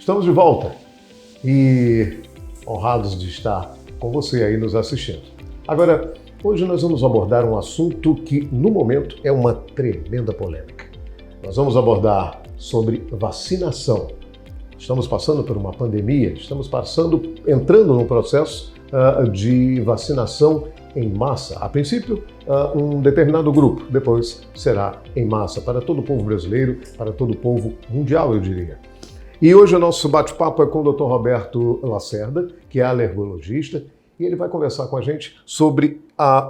Estamos de volta e honrados de estar com você aí nos assistindo. Agora, hoje nós vamos abordar um assunto que, no momento, é uma tremenda polêmica. Nós vamos abordar sobre vacinação. Estamos passando por uma pandemia, entrando num processo de vacinação em massa. A princípio, um determinado grupo, depois será em massa para todo o povo brasileiro, para todo o povo mundial, eu diria. E hoje o nosso bate-papo é com o Dr. Roberto Lacerda, que é alergologista, e ele vai conversar com a gente sobre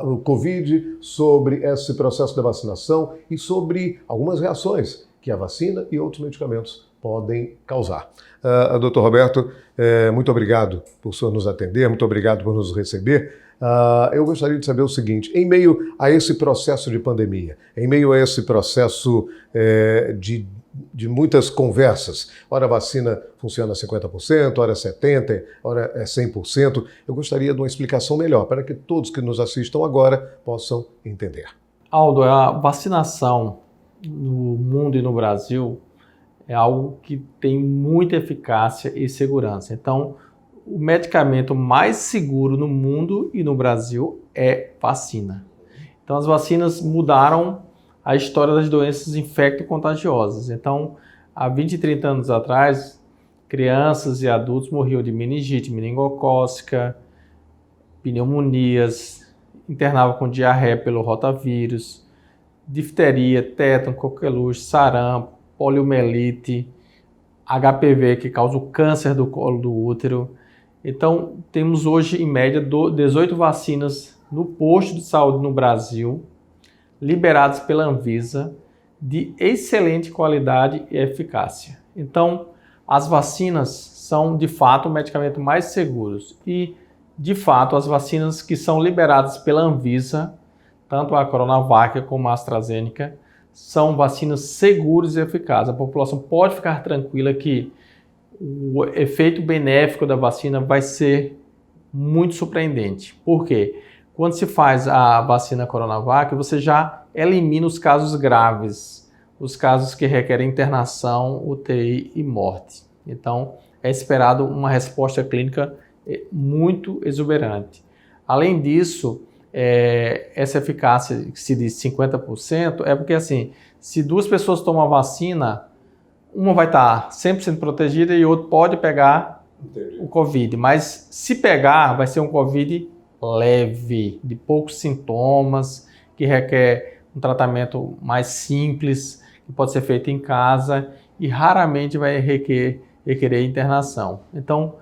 o Covid, sobre esse processo da vacinação e sobre algumas reações que a vacina e outros medicamentos podem causar. Dr. Roberto, muito obrigado por o senhor nos atender, muito obrigado por nos receber. Eu gostaria de saber o seguinte, em meio a esse processo de pandemia, em meio a esse processo de muitas conversas, ora a vacina funciona a 50%, ora 70%, ora é 100%, eu gostaria de uma explicação melhor para que todos que nos assistam agora possam entender. Aldo, a vacinação no mundo e no Brasil é algo que tem muita eficácia e segurança. Então, o medicamento mais seguro no mundo e no Brasil é vacina. Então, as vacinas mudaram a história das doenças infecto-contagiosas. Então, há 20 e 30 anos atrás, crianças e adultos morriam de meningite meningocócica, pneumonias, internavam com diarreia pelo rotavírus, difteria, tétano, coqueluche, sarampo, poliomielite, HPV, que causa o câncer do colo do útero. Então, temos hoje, em média, 18 vacinas no posto de saúde no Brasil, liberadas pela Anvisa, de excelente qualidade e eficácia. Então, as vacinas são, de fato, o medicamento mais seguros. E, de fato, as vacinas que são liberadas pela Anvisa, tanto a Coronavac como a AstraZeneca, são vacinas seguras e eficazes. A população pode ficar tranquila que o efeito benéfico da vacina vai ser muito surpreendente. Por quê? Quando se faz a vacina Coronavac, você já elimina os casos graves, os casos que requerem internação, UTI e morte. Então, é esperado uma resposta clínica muito exuberante. Além disso, essa eficácia que se diz 50% é porque, assim, se duas pessoas tomam a vacina, uma vai estar 100% protegida e o outro pode pegar o Covid. Mas se pegar, vai ser um Covid leve, de poucos sintomas, que requer um tratamento mais simples, que pode ser feito em casa e raramente vai requerer internação. Então,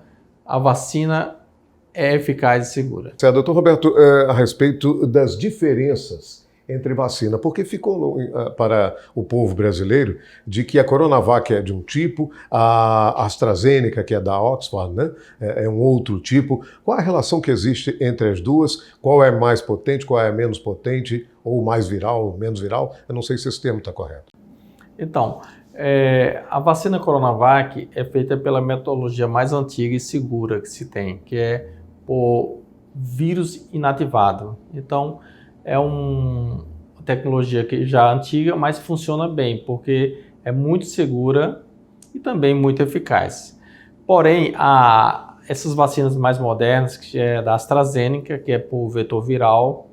a vacina é eficaz e segura. Doutor Roberto, a respeito das diferenças entre vacina, porque ficou para o povo brasileiro de que a Coronavac é de um tipo, a AstraZeneca, que é da Oxford, né, é um outro tipo. Qual a relação que existe entre as duas? Qual é mais potente, qual é menos potente, ou mais viral, ou menos viral? Eu não sei se esse termo está correto. Então, a vacina Coronavac é feita pela metodologia mais antiga e segura que se tem, que é por vírus inativado. Então, é uma tecnologia que já é antiga, mas funciona bem, porque é muito segura e também muito eficaz. Porém, essas vacinas mais modernas, que é da AstraZeneca, que é por vetor viral,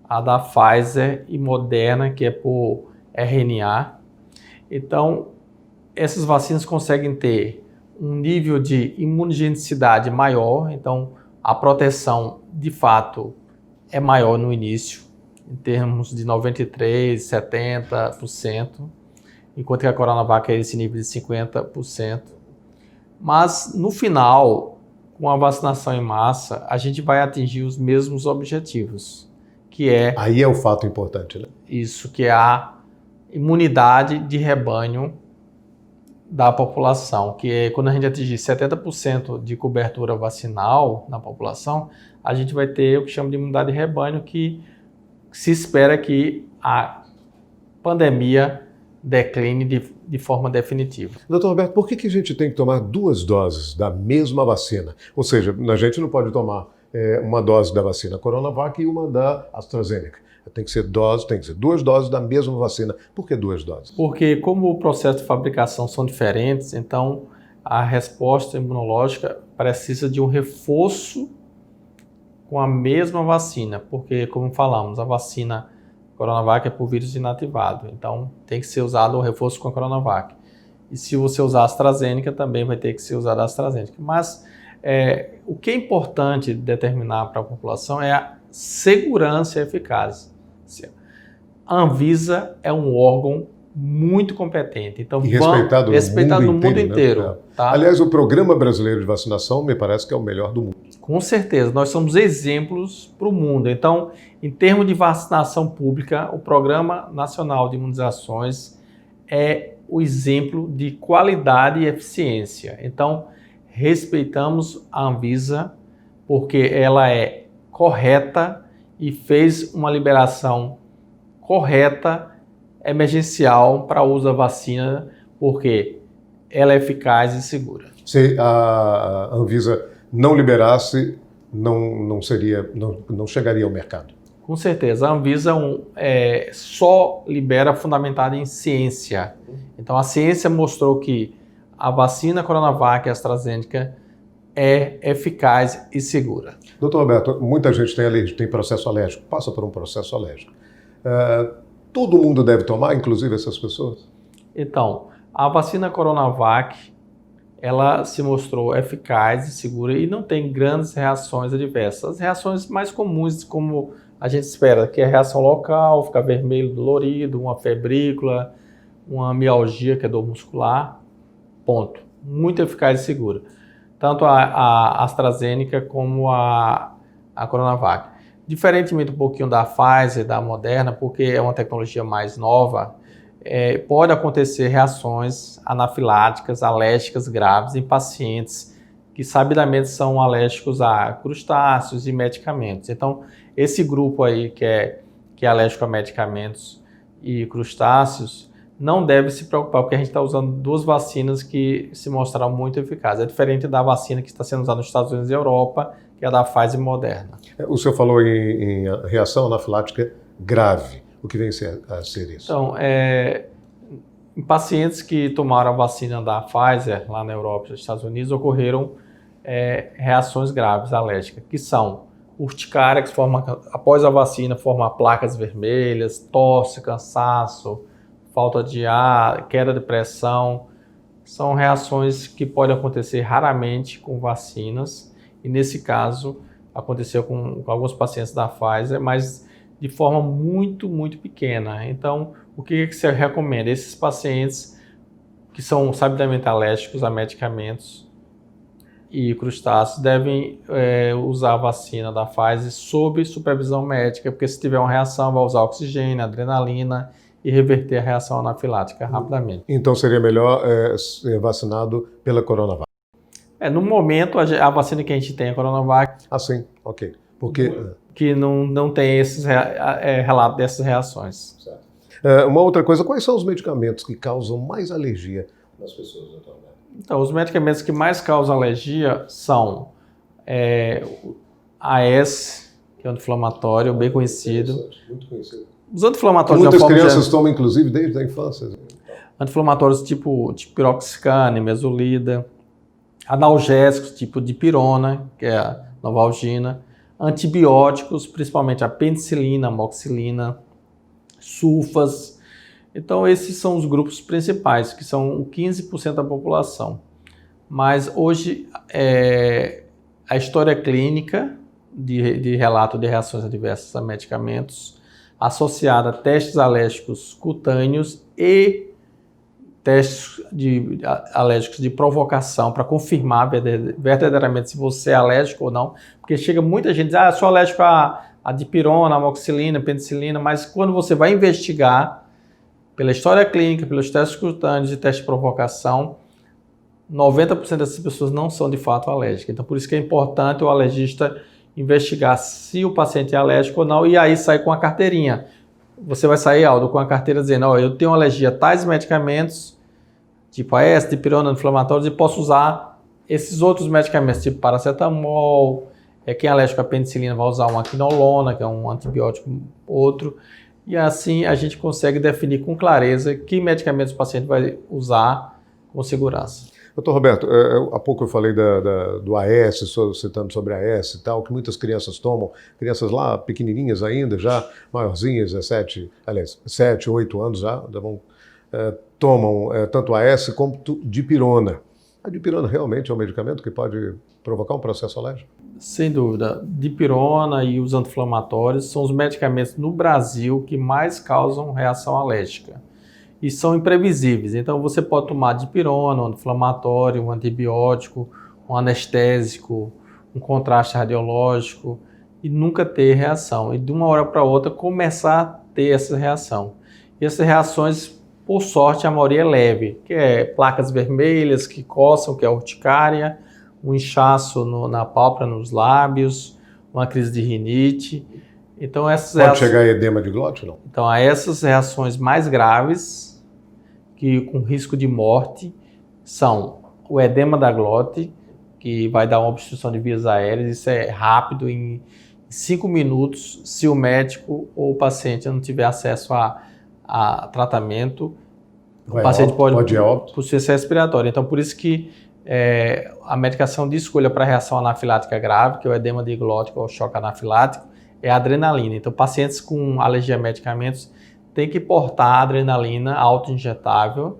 a da Pfizer e Moderna, que é por RNA. Então, essas vacinas conseguem ter um nível de imunogenicidade maior, então a proteção, de fato, é maior no início, em termos de 93%, 70%, enquanto que a Coronavac é esse nível de 50%. Mas, no final, com a vacinação em massa, a gente vai atingir os mesmos objetivos, que é... Aí é o fato importante, né? Isso, que é a imunidade de rebanho da população, que é quando a gente atingir 70% de cobertura vacinal na população, a gente vai ter o que chama de imunidade de rebanho, que se espera que a pandemia decline de forma definitiva. Doutor Roberto, por que a gente tem que tomar 2 doses da mesma vacina? Ou seja, a gente não pode tomar uma dose da vacina Coronavac e uma da AstraZeneca. Tem que ser 2 doses da mesma vacina. Por que 2 doses? Porque como o processo de fabricação são diferentes, então a resposta imunológica precisa de um reforço com a mesma vacina, porque, como falamos, a vacina Coronavac é por vírus inativado, então tem que ser usado o reforço com a Coronavac. E se você usar a AstraZeneca, também vai ter que ser usada a AstraZeneca. Mas o que é importante determinar para a população é a segurança e eficácia. A Anvisa é um órgão muito competente. Então, e respeitado no mundo inteiro. Né? Tá? Aliás, o Programa Brasileiro de Vacinação me parece que é o melhor do mundo. Com certeza, nós somos exemplos para o mundo. Então, em termos de vacinação pública, o Programa Nacional de Imunizações é o exemplo de qualidade e eficiência. Então, respeitamos a Anvisa porque ela é correta e fez uma liberação correta, emergencial para o uso da vacina, porque ela é eficaz e segura. Se a Anvisa não liberasse, não chegaria ao mercado. Com certeza. A Anvisa só libera fundamentado em ciência. Então, a ciência mostrou que a vacina Coronavac e AstraZeneca é eficaz e segura. Doutor Alberto, muita gente tem processo alérgico, passa por um processo alérgico. Todo mundo deve tomar, inclusive essas pessoas? Então, a vacina Coronavac, ela se mostrou eficaz e segura e não tem grandes reações adversas. As reações mais comuns, como a gente espera, que é a reação local, ficar vermelho, dolorido, uma febrícula, uma mialgia, que é dor muscular, ponto. Muito eficaz e segura. Tanto a AstraZeneca como a Coronavac. Diferentemente um pouquinho da Pfizer, da Moderna, porque é uma tecnologia mais nova, pode acontecer reações anafiláticas, alérgicas graves em pacientes que sabidamente são alérgicos a crustáceos e medicamentos. Então, esse grupo aí que é alérgico a medicamentos e crustáceos não deve se preocupar, porque a gente está usando duas vacinas que se mostraram muito eficazes. É diferente da vacina que está sendo usada nos Estados Unidos e Europa, que é a da Pfizer e Moderna. O senhor falou em reação anafilática grave. O que vem a ser isso? Então, em pacientes que tomaram a vacina da Pfizer, lá na Europa e nos Estados Unidos, ocorreram reações graves alérgicas, que são urticária, que após a vacina forma placas vermelhas, tosse, cansaço, falta de ar, queda de pressão. São reações que podem acontecer raramente com vacinas, e nesse caso aconteceu com alguns pacientes da Pfizer, mas de forma muito, muito pequena. Então, o que você recomenda? Esses pacientes que são sabidamente alérgicos a medicamentos e crustáceos devem usar a vacina da Pfizer sob supervisão médica, porque se tiver uma reação, vai usar oxigênio, adrenalina e reverter a reação anafilática rapidamente. Então, seria melhor ser vacinado pela Coronavac? No momento, a vacina que a gente tem é a Coronavac. Ah, sim, ok. Porque que não tem esses relatos dessas reações. Certo. Uma outra coisa, quais são os medicamentos que causam mais alergia nas pessoas, doutor Alberto? Então, os medicamentos que mais causam alergia são AS, que é um anti-inflamatório bem conhecido. Muito conhecido. Os anti-inflamatórios muitas crianças tomam, inclusive, desde a infância. Anti-inflamatórios tipo piroxicana, mesolida. Analgésicos tipo dipirona, que é a Novalgina. Antibióticos, principalmente a penicilina, a amoxicilina, sulfas. Então, esses são os grupos principais, que são 15% da população. Mas hoje, a história clínica de relato de reações adversas a medicamentos, associada a testes alérgicos cutâneos e testes alérgicos de provocação para confirmar verdadeiramente se você é alérgico ou não, porque chega muita gente diz, sou alérgico a dipirona, amoxicilina, penicilina, mas quando você vai investigar pela história clínica, pelos testes cutâneos e testes de provocação, 90% dessas pessoas não são de fato alérgicas. Então, por isso que é importante o alergista investigar se o paciente é alérgico ou não e aí sair com a carteirinha. Você vai sair, Aldo, com a carteira dizendo, eu tenho alergia a tais medicamentos, tipo AS, dipirona, anti-inflamatórios, e posso usar esses outros medicamentos, tipo paracetamol. Quem é alérgico à penicilina vai usar uma quinolona, que é um antibiótico outro. E assim a gente consegue definir com clareza que medicamentos o paciente vai usar com segurança. Doutor Roberto, há pouco eu falei do AS, citando sobre a AS e tal, que muitas crianças tomam, crianças lá pequenininhas ainda, já maiorzinhas, 7, 8 anos já, tomam tanto AS quanto dipirona. A dipirona realmente é um medicamento que pode provocar um processo alérgico? Sem dúvida. Dipirona e os anti-inflamatórios são os medicamentos no Brasil que mais causam reação alérgica. E são imprevisíveis. Então você pode tomar dipirona, um anti-inflamatório, um antibiótico, um anestésico, um contraste radiológico e nunca ter reação. E de uma hora para outra começar a ter essa reação. E essas reações, por sorte, a maioria é leve, que é placas vermelhas que coçam, que é urticária, um inchaço na pálpebra, nos lábios, uma crise de rinite. Então pode chegar a edema de glote, não? Então, essas reações mais graves, que com risco de morte, são o edema da glote, que vai dar uma obstrução de vias aéreas, isso é rápido, em 5 minutos, se o médico ou o paciente não tiver acesso a tratamento, o paciente pode ir a óbito por ciência respiratória. Então, por isso que a medicação de escolha para reação anafilática grave, que é o edema de glote ou choque anafilático, é a adrenalina. Então, pacientes com alergia a medicamentos têm que portar adrenalina auto-injetável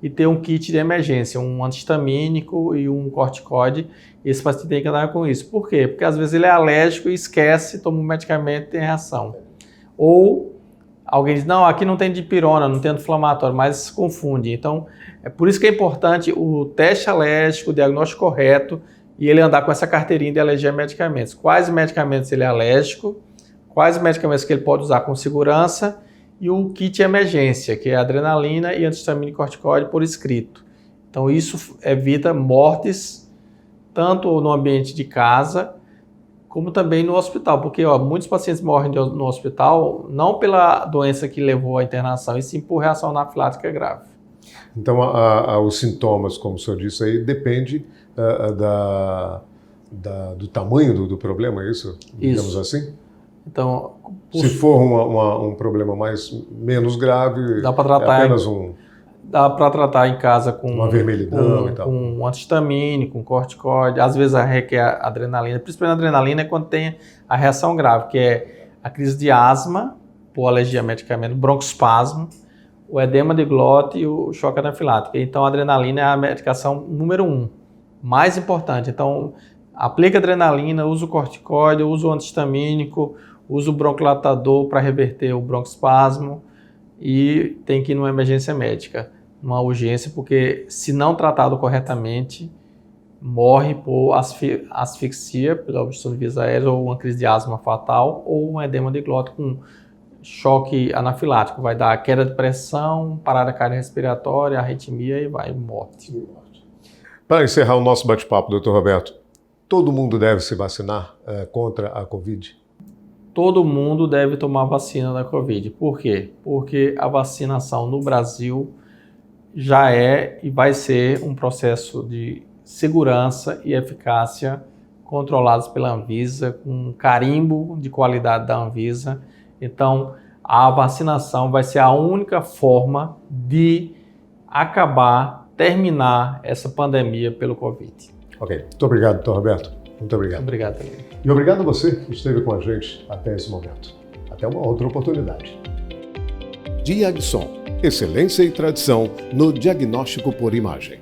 e ter um kit de emergência, um antihistamínico e um corticoide. Esse paciente tem que andar com isso. Por quê? Porque às vezes ele é alérgico e esquece, toma um medicamento e tem reação. Ou alguém diz, não, aqui não tem dipirona, não tem anti-inflamatório, mas se confunde. Então, é por isso que é importante o teste alérgico, o diagnóstico correto e ele andar com essa carteirinha de alergia a medicamentos. Quais medicamentos ele é alérgico, quais medicamentos que ele pode usar com segurança e o kit emergência, que é adrenalina e antihistamínico corticoide por escrito. Então, isso evita mortes, tanto no ambiente de casa, como também no hospital, porque muitos pacientes morrem no hospital não pela doença que levou à internação, e sim por reação anafilática grave. Então, os sintomas, como o senhor disse aí, depende do tamanho do problema, é isso? Digamos assim? Então, se for um problema menos grave, dá para tratar apenas dá para tratar em casa com uma vermelhidão e tal. Com um antihistamínico, um corticoide, às vezes requer adrenalina, principalmente a adrenalina é quando tem a reação grave, que é a crise de asma, por alergia a medicamento, broncoespasmo, o edema de glote e o choque anafilático. Então a adrenalina é a medicação número 1, mais importante. Então aplica adrenalina, usa o corticoide, usa o antihistamínico, usa o broncolatador para reverter o broncoespasmo e tem que ir numa emergência médica, numa urgência, porque se não tratado corretamente, morre por asfixia, pela obstrução de vias aéreas, ou uma crise de asma fatal, ou um edema de glote com choque anafilático. Vai dar queda de pressão, parada cardiorrespiratória, arritmia e vai morte. Para encerrar o nosso bate-papo, doutor Roberto, todo mundo deve se vacinar contra a Covid? Todo mundo deve tomar vacina da Covid. Por quê? Porque a vacinação no Brasil já é e vai ser um processo de segurança e eficácia controlados pela Anvisa, com um carimbo de qualidade da Anvisa. Então, a vacinação vai ser a única forma de terminar essa pandemia pelo Covid. Ok. Muito obrigado, doutor Roberto. Muito obrigado. Obrigado. E obrigado a você que esteve com a gente até esse momento. Até uma outra oportunidade. Diagson. Excelência e tradição no diagnóstico por imagem.